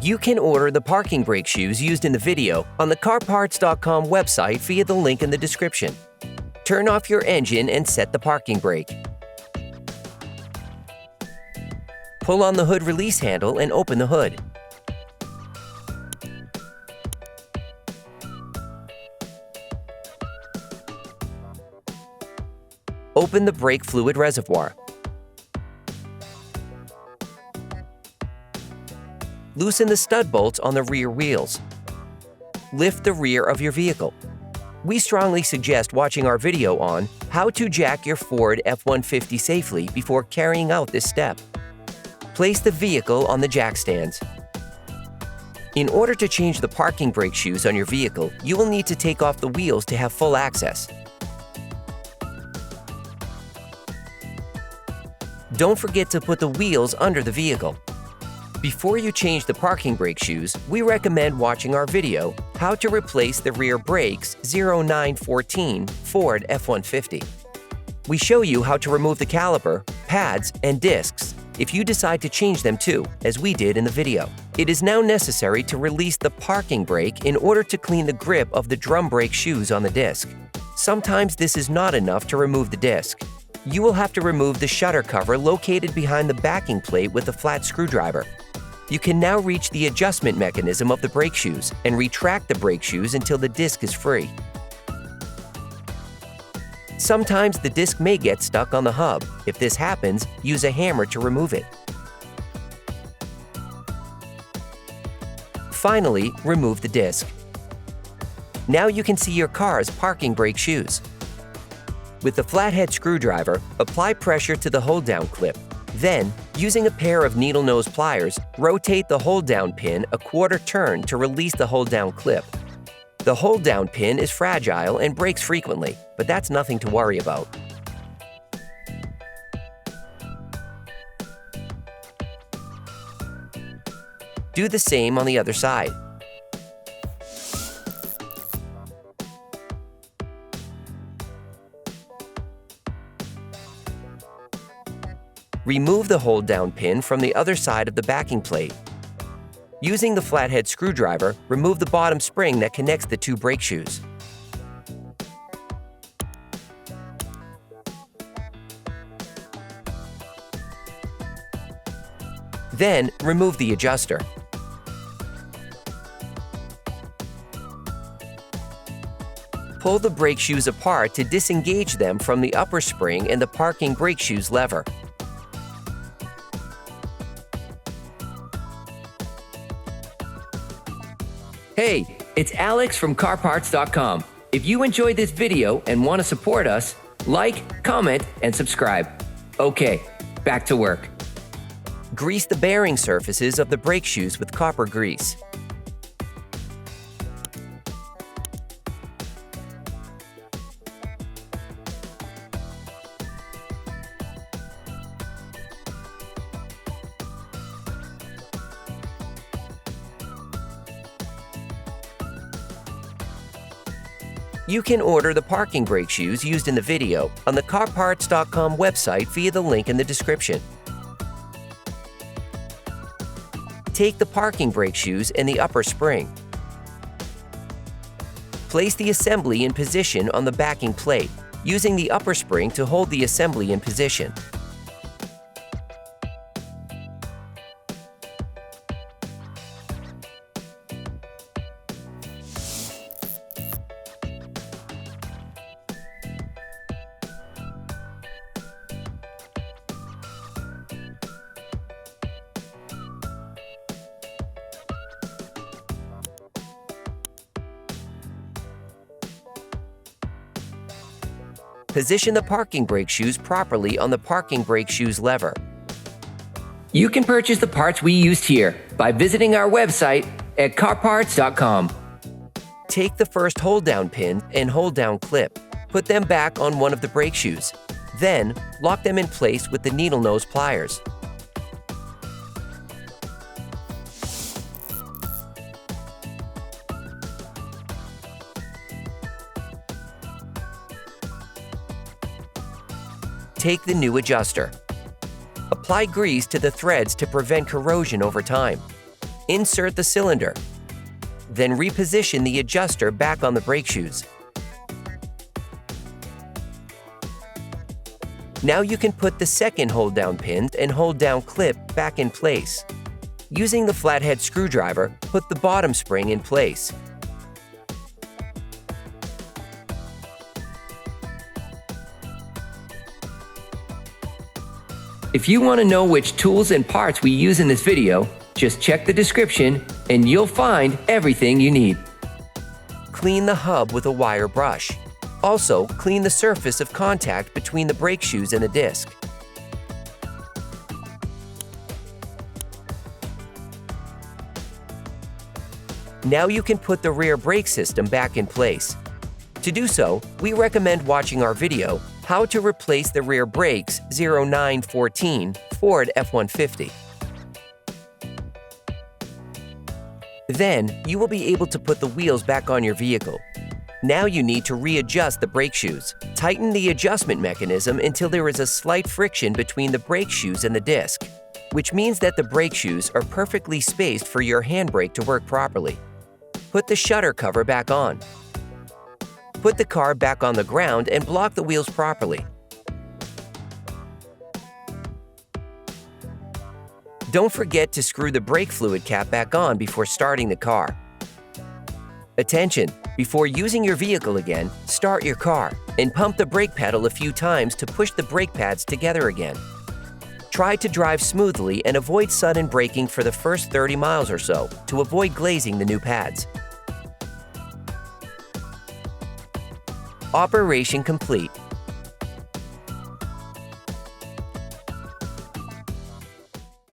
You can order the parking brake shoes used in the video on the CarParts.com website via the link in the description. Turn off your engine and set the parking brake. Pull on the hood release handle and open the hood. Open the brake fluid reservoir. Loosen the stud bolts on the rear wheels. Lift the rear of your vehicle. We strongly suggest watching our video on how to jack your Ford F-150 safely before carrying out this step. Place the vehicle on the jack stands. In order to change the parking brake shoes on your vehicle, you will need to take off the wheels to have full access. Don't forget to put the wheels under the vehicle. Before you change the parking brake shoes, we recommend watching our video, How to Replace the Rear Brakes 0914 Ford F-150. We show you how to remove the caliper, pads, and discs if you decide to change them too, as we did in the video. It is now necessary to release the parking brake in order to clean the grip of the drum brake shoes on the disc. Sometimes this is not enough to remove the disc. You will have to remove the shutter cover located behind the backing plate with a flat screwdriver. You can now reach the adjustment mechanism of the brake shoes and retract the brake shoes until the disc is free. Sometimes the disc may get stuck on the hub. If this happens, use a hammer to remove it. Finally, remove the disc. Now you can see your car's parking brake shoes. With the flathead screwdriver, apply pressure to the hold-down clip. Then, using a pair of needle nose pliers, rotate the hold-down pin a quarter turn to release the hold-down clip. The hold-down pin is fragile and breaks frequently, but that's nothing to worry about. Do the same on the other side. Remove the hold-down pin from the other side of the backing plate. Using the flathead screwdriver, remove the bottom spring that connects the two brake shoes. Then, remove the adjuster. Pull the brake shoes apart to disengage them from the upper spring and the parking brake shoes lever. Hey, it's Alex from CarParts.com. If you enjoyed this video and want to support us, like, comment, and subscribe. Okay, back to work. Grease the bearing surfaces of the brake shoes with copper grease. You can order the parking brake shoes used in the video on the CarParts.com website via the link in the description. Take the parking brake shoes and the upper spring. Place the assembly in position on the backing plate, using the upper spring to hold the assembly in position. Position the parking brake shoes properly on the parking brake shoes lever. You can purchase the parts we used here by visiting our website at CarParts.com. Take the first hold-down pin and hold-down clip. Put them back on one of the brake shoes. Then, lock them in place with the needle nose pliers. Take the new adjuster. Apply grease to the threads to prevent corrosion over time. insert the cylinder. Then reposition the adjuster back on the brake shoes. Now you can put the second hold-down pin and hold-down clip back in place. Using the flathead screwdriver, put the bottom spring in place. If you want to know which tools and parts we use in this video, just check the description and you'll find everything you need. Clean the hub with a wire brush. Also, clean the surface of contact between the brake shoes and the disc. Now you can put the rear brake system back in place. To do so, we recommend watching our video, How to Replace the Rear Brakes 0914 Ford F-150. Then, you will be able to put the wheels back on your vehicle. Now you need to readjust the brake shoes. Tighten the adjustment mechanism until there is a slight friction between the brake shoes and the disc, which means that the brake shoes are perfectly spaced for your handbrake to work properly. Put the shutter cover back on. Put the car back on the ground and block the wheels properly. Don't forget to screw the brake fluid cap back on before starting the car. Attention! Before using your vehicle again, start your car and pump the brake pedal a few times to push the brake pads together again. Try to drive smoothly and avoid sudden braking for the first 30 miles or so to avoid glazing the new pads. Operation complete.